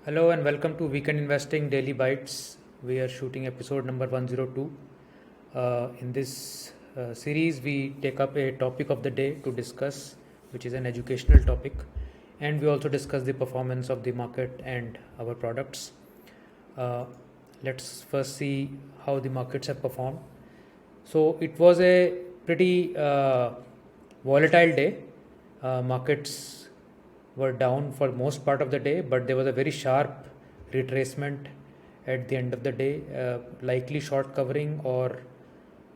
Hello and welcome to Weekend Investing Daily Bites. We are shooting episode number 102. In this series, we take up a topic of the day to discuss, which is an educational topic, and we also discuss the performance of the market and our products. Uh, let's first see how the markets have performed. So, it was a pretty volatile day. Markets were down for most part of the day, but there was a very sharp retracement at the end of the day, likely short covering or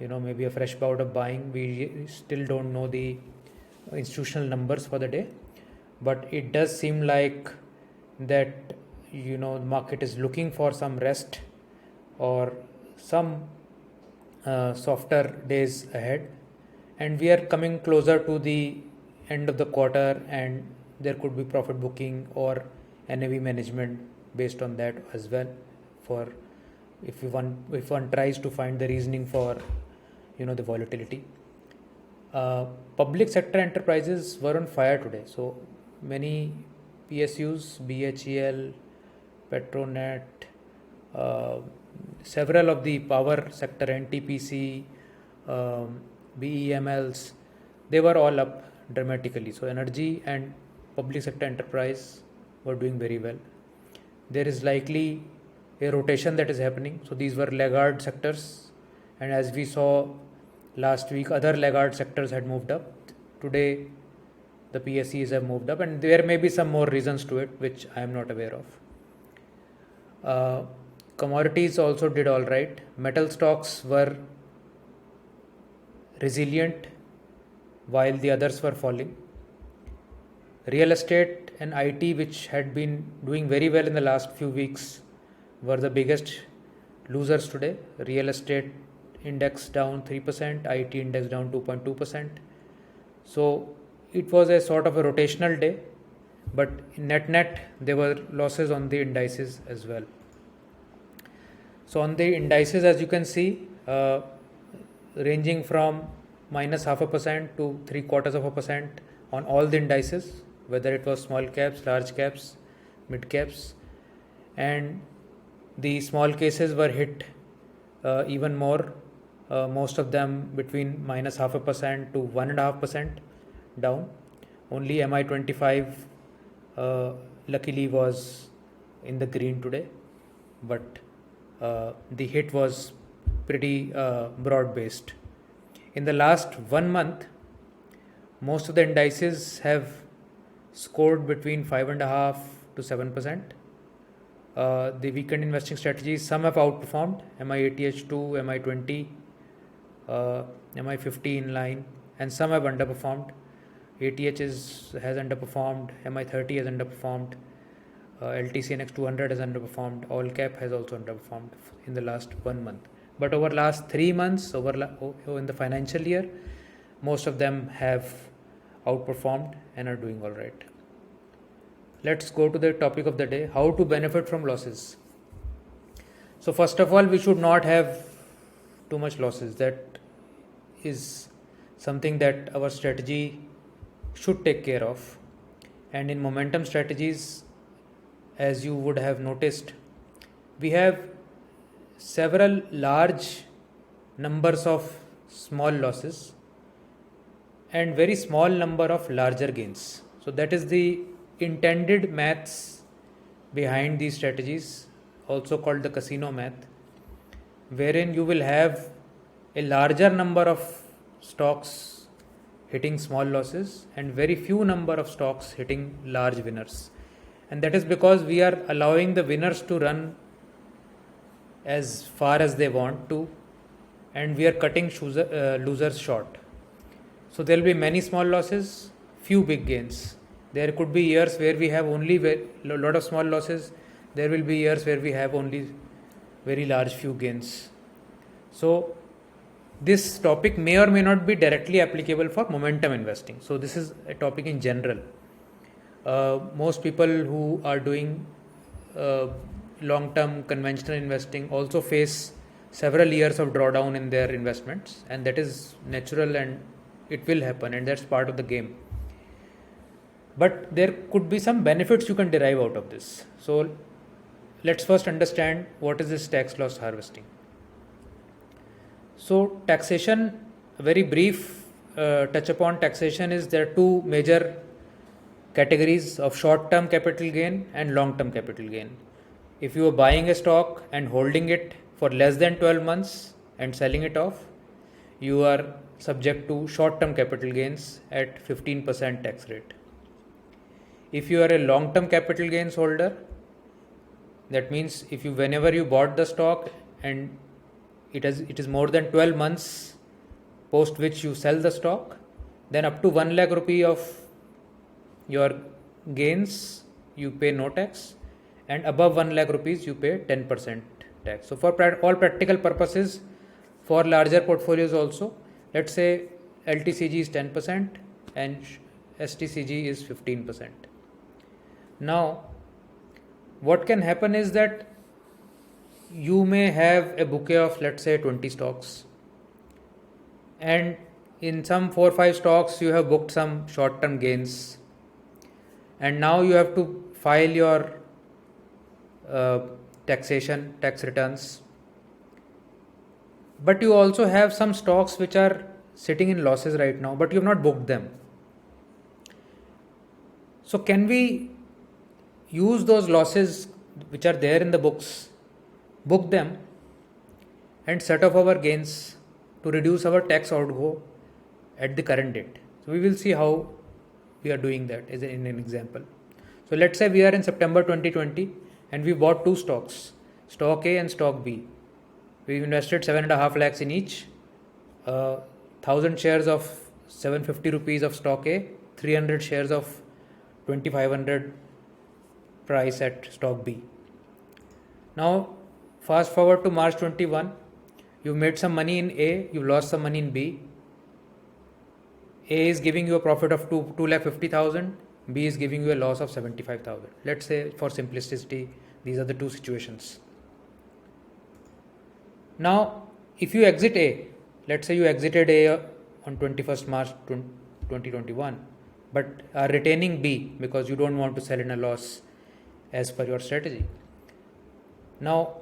maybe a fresh bout of buying. We still don't know the institutional numbers for the day, but it does seem like that the market is looking for some rest or some softer days ahead, and we are coming closer to the end of the quarter, and there could be profit booking or NAV management based on that as well. For if one tries to find the reasoning for the volatility. Public sector enterprises were on fire today. So many PSUs, BHEL, Petronet, uh, several of the power sector, NTPC, BEMLs, they were all up dramatically. So energy and public sector enterprise were doing very well. There is likely a rotation that is happening. So these were laggard sectors, and as we saw last week, other laggard sectors had moved up. Today, the PSEs have moved up, and there may be some more reasons to it, which I am not aware of. Commodities also did all right. Metal stocks were resilient while the others were falling. Real estate and IT, which had been doing very well in the last few weeks, were the biggest losers today. Real estate index down 3%, IT index down 2.2%. So it was a sort of a rotational day, but net there were losses on the indices as well. So on the indices, as you can see, ranging from minus 0.5% to 0.75% on all the indices, whether it was small caps, large caps, mid caps, and the small cases were hit even more. Most of them between minus 0.5% to 1.5% down. Only MI25 luckily was in the green today, but the hit was pretty broad based. In the last 1 month, most of the indices have scored between 5.5 to 7%. The weekend investing strategies, some have outperformed: MI80H2, MI20, MI50 in line, and some have underperformed. ATH has underperformed, MI30 has underperformed, LTC NX 200 has underperformed, all cap has also underperformed in the last 1 month. But over last 3 months, in the financial year, most of them have outperformed and are doing all right. Let's go to the topic of the day: how to benefit from losses. So first of all, we should not have too much losses. That is something that our strategy should take care of. And in momentum strategies, as you would have noticed, we have several large numbers of small losses and very small number of larger gains. So that is the intended maths behind these strategies, also called the casino math, wherein you will have a larger number of stocks hitting small losses and very few number of stocks hitting large winners. And that is because we are allowing the winners to run as far as they want to, and we are cutting losers short. So there will be many small losses, few big gains. There could be years where we have only a lot of small losses. There will be years where we have only very large few gains. So this topic may or may not be directly applicable for momentum investing. So this is a topic in general. Most people who are doing long-term conventional investing also face several years of drawdown in their investments, and that is natural and it will happen, and that's part of the game. But there could be some benefits you can derive out of this. So let's first understand what is this tax loss harvesting. So taxation, a very brief touch upon taxation is there are two major categories of short-term capital gain and long-term capital gain. If you are buying a stock and holding it for less than 12 months and selling it off, you are subject to short-term capital gains at 15% tax rate. If you are a long-term capital gains holder, that means if you whenever you bought the stock and it is more than 12 months post which you sell the stock, then up to 1 lakh rupee of your gains you pay no tax, and above 1 lakh rupees you pay 10% tax. So for all practical purposes, for larger portfolios also, let's say LTCG is 10% and STCG is 15%. Now what can happen is that you may have a bouquet of, let's say, 20 stocks, and in some 4 or 5 stocks you have booked some short term gains, and now you have to file your tax returns, but you also have some stocks which are sitting in losses right now, but you have not booked them. So can we use those losses which are there in the books, book them and set off our gains to reduce our tax outgo at the current date? So we will see how we are doing that as in an example. So let's say we are in September 2020 and we bought two stocks, stock A and stock B. We invested 7.5 lakhs in each, 1000 shares of 750 rupees of stock A, 300 shares of 2500 price at stock B. Now fast forward to March 21, you made some money in A, you lost some money in B. A is giving you a profit of 2,50,000, B is giving you a loss of 75,000. Let's say for simplicity, these are the two situations. Now if you exit A, let's say you exited A on 21st March 2021, but are retaining B because you don't want to sell in a loss as per your strategy. Now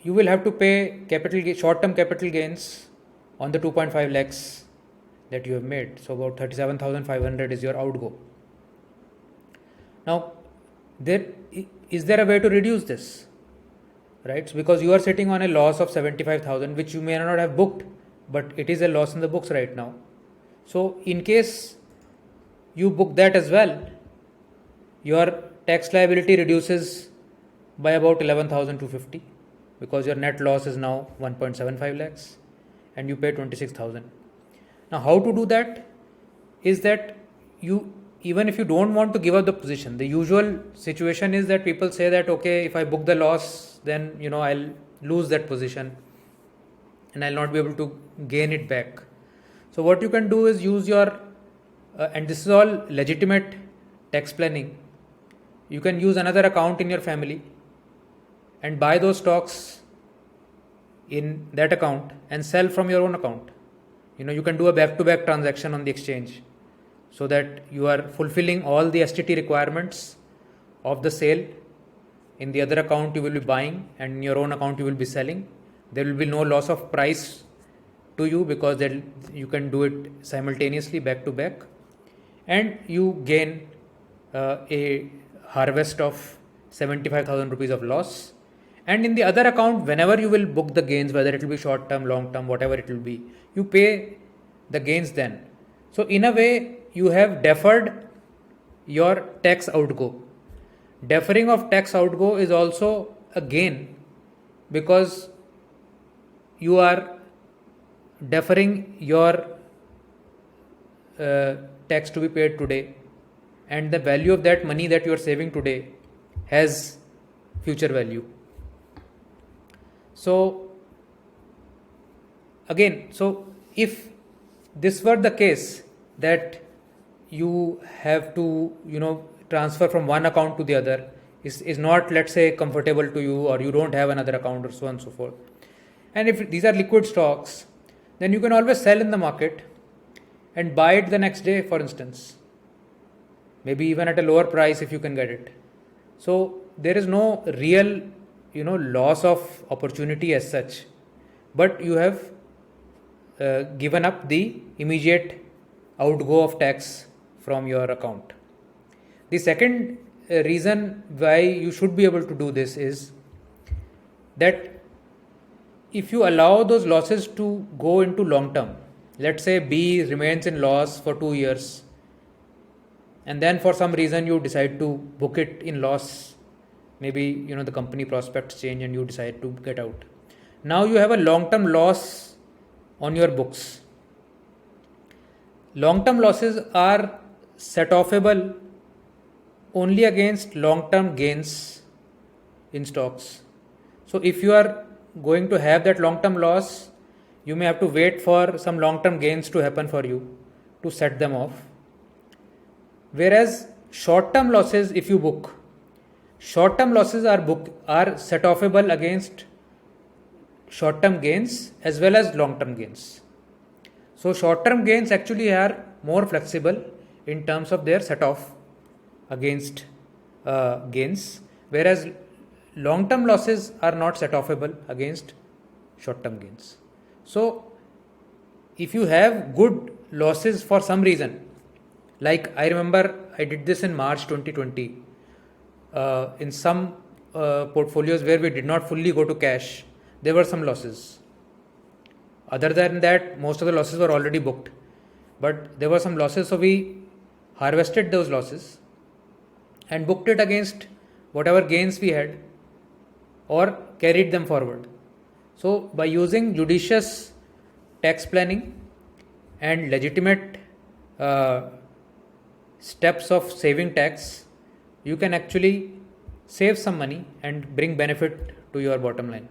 you will have to pay short-term capital gains on the 2.5 lakhs that you have made. So about 37,500 is your outgo. Now is there a way to reduce this? Right? So because you are sitting on a loss of 75,000 which you may not have booked, but it is a loss in the books right now. So in case you book that as well, your tax liability reduces by about 11,250 because your net loss is now 1.75 lakhs and you pay 26,000. Now how to do that is that you, even if you don't want to give up the position, the usual situation is that people say that okay, if I book the loss, then I'll lose that position and I'll not be able to gain it back. So what you can do is use your and this is all legitimate tax planning. You can use another account in your family and buy those stocks in that account and sell from your own account. You can do a back-to-back transaction on the exchange so that you are fulfilling all the STT requirements of the sale. In the other account you will be buying and in your own account you will be selling. There will be no loss of price to you because you can do it simultaneously back to back, and you gain a harvest of 75,000 rupees of loss. And in the other account, whenever you will book the gains, whether it will be short term, long term, whatever it will be, you pay the gains then. So in a way you have deferred your tax outgo. Deferring of tax outgo is also a gain because you are deferring your tax to be paid today, and the value of that money that you are saving today has future value. So again, so if this were the case that you have to transfer from one account to the other, is not, let's say, comfortable to you, or you don't have another account, or so on and so forth, and if these are liquid stocks, then you can always sell in the market and buy it the next day, for instance, maybe even at a lower price if you can get it. So there is no real loss of opportunity as such, but you have given up the immediate outgo of tax from your account. The second reason why you should be able to do this is that if you allow those losses to go into long term, let's say B remains in loss for 2 years, and then for some reason you decide to book it in loss, maybe the company prospects change and you decide to get out. Now you have a long term loss on your books. Long term losses are set offable only against long term gains in stocks. So if you are going to have that long term loss, you may have to wait for some long term gains to happen for you to set them off. Whereas short term losses, if you book, short term losses are set offable against short term gains as well as long term gains. So short term gains actually are more flexible in terms of their set off against gains, whereas long term losses are not set offable against short term gains. So if you have good losses for some reason, like I remember I did this in March 2020, in some portfolios where we did not fully go to cash, there were some losses. Other than that, most of the losses were already booked, but there were some losses, so we harvested those losses and booked it against whatever gains we had or carried them forward. So by using judicious tax planning and legitimate steps of saving tax, you can actually save some money and bring benefit to your bottom line.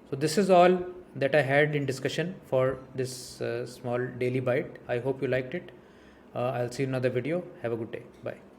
So this is all that I had in discussion for this small daily bite. I hope you liked it. I'll see you in another video. Have a good day. Bye.